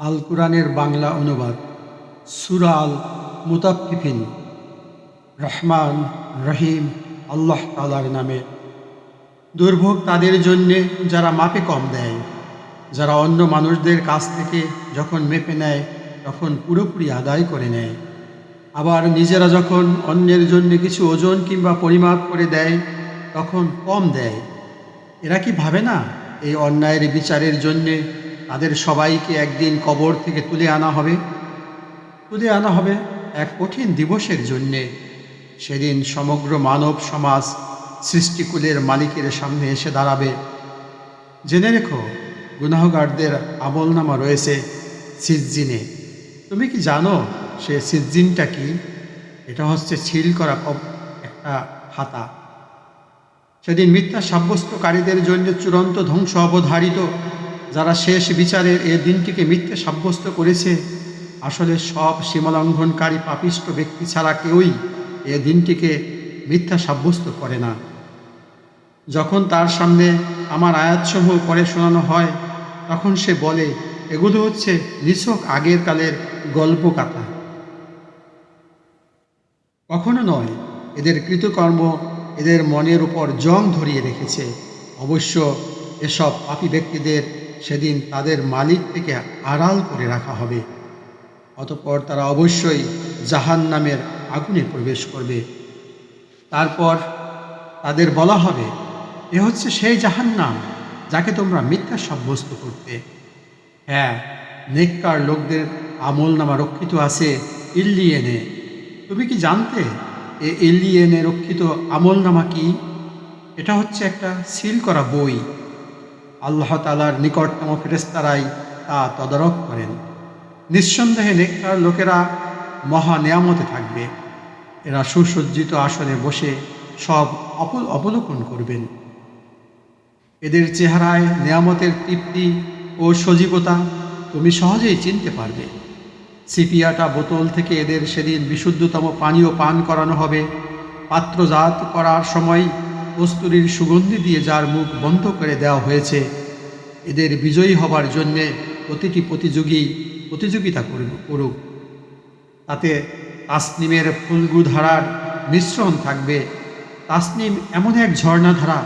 আল কুরআনের বাংলা অনুবাদ সূরা আল মুতাফফিফিন। রহমান রহিম আল্লাহ তাআলার নামে। দুর্ভোগ তাদের জন্যে যারা মাপে কম দেয়, যারা অন্য মানুষদের কাছ থেকে যখন মেপে নেয় তখন পুরোপুরি আদায় করে নেয়, আবার নিজেরা যখন অন্যের জন্য কিছু ওজন কিংবা পরিমাপ করে দেয় তখন কম দেয়। এরা কি ভাবে না এই অন্যায়ের বিচারের জন্যে তাদের সবাইকে একদিন কবর থেকে তুলে আনা হবে এক কঠিন দিবসের জন্যে। সেদিন সমগ্র মানব সমাজ সৃষ্টিকুলের মালিকের সামনে এসে দাঁড়াবে। জেনে রেখো, গুনাহগারদের আমলনামা রয়েছে সিজ্জিনে। তুমি কি জানো সে সিজ্জিনটা কি? এটা হচ্ছে সিল করা একটা খাতা। সেদিন মিথ্যা সাব্যস্তকারীদের জন্য চূড়ান্ত ধ্বংস অবধারিত। যারা শেষ বিচারের এ দিনটিকে মিথ্যে সাব্যস্ত করেছে, আসলে সব সীমালঙ্ঘনকারী পাপিষ্ট ব্যক্তি ছাড়া কেউই এ দিনটিকে মিথ্যা সাব্যস্ত করে না। যখন তার সামনে আমার আয়াতসমূহ পড়ে শোনানো হয় তখন সে বলে, এগুলো হচ্ছে নিছক আগের কালের গল্প কথা। কখনো নয়, এদের কৃতকর্ম এদের মনের উপর জং ধরিয়ে রেখেছে। অবশ্য এসব পাপী ব্যক্তিদের সেদিন তাদের মালিক থেকে আড়াল করে রাখা হবে। অতঃপর তারা অবশ্যই জাহান্নামের আগুনে প্রবেশ করবে। তারপর তাদের বলা হবে, এ হচ্ছে সেই জাহান্নাম যাকে তোমরা মিথ্যা সাব্যস্ত করতে। হ্যাঁ, নেককার লোকদের আমলনামা রক্ষিত আছে ইল্লিয়েনে। তুমি কি জানতে এ ইল্লিয়েনে রক্ষিত আমলনামা কি? এটা হচ্ছে একটা সিল করা বই। আল্লাহ তাআলার নিকটতম ফেরেশতারাই তা তদারক করেন। নিঃসন্দেহে নেককার লোকেরা মহা নেয়ামতে থাকবে। এরা সুসজ্জিত আসনে বসে সব অবলোকন করবেন। এদের চেহারায় নেয়ামতের তৃপ্তি ও সজীবতা তুমি সহজেই চিনতে পারবে। সিপিয়াটা বোতল থেকে এদের সেদিন বিশুদ্ধতম পানীয় পান করানো হবে। পাত্রজাত করার সময় কস্তুরীর সুগন্ধি দিয়ে যার মুখ বন্ধ করে দেওয়া হয়েছে, এদের বিজয়ী হবার জন্যে প্রতিটি প্রতিযোগিতা করুক। তাতে তাসনিমের ফুলগুধারার মিশ্রণ থাকবে। তাসনিম এমন এক ঝর্ণাধারা,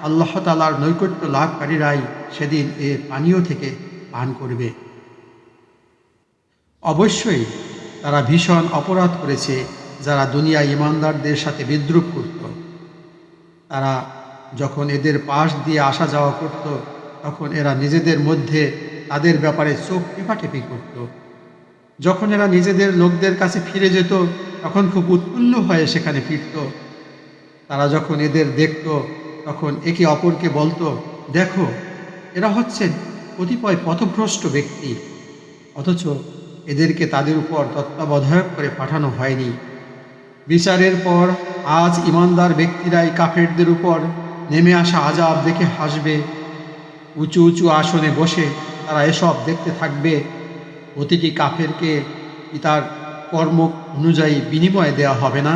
আল্লাহ তাআলার নৈকট্য লাভকারীরাই সেদিন এ পানীয় থেকে পান করবে। অবশ্যই তারা ভীষণ অপরাধ করেছে যারা দুনিয়ায় ঈমানদারদের সাথে বিদ্রূপ করত। তারা যখন এদের পাশ দিয়ে আসা যাওয়া করত তখন এরা নিজেদের মধ্যে তাদের ব্যাপারে চোখ টেপাটেপি করত। যখন এরা নিজেদের লোকদের কাছে ফিরে যেত তখন খুব উৎফুল্ল হয়ে সেখানে ফিরত। তারা যখন এদের দেখত তখন একে অপরকে বলতো, দেখো, এরা হচ্ছে কতিপয় পথভ্রষ্ট ব্যক্তি। অথচ এদেরকে তাদের উপর তত্ত্বাবধায়ক করে পাঠানো হয়নি। বিচারের পর আজ ঈমানদার ব্যক্তিরাই কাফেরদের উপর নেমে আসা আযাব দেখে হাসবে। উঁচু উঁচু আসনে বসে তারা এসব দেখতে থাকবে। প্রতিটি কাফেরকে তার কর্ম অনুযায়ী বিনিময় দেওয়া হবে না?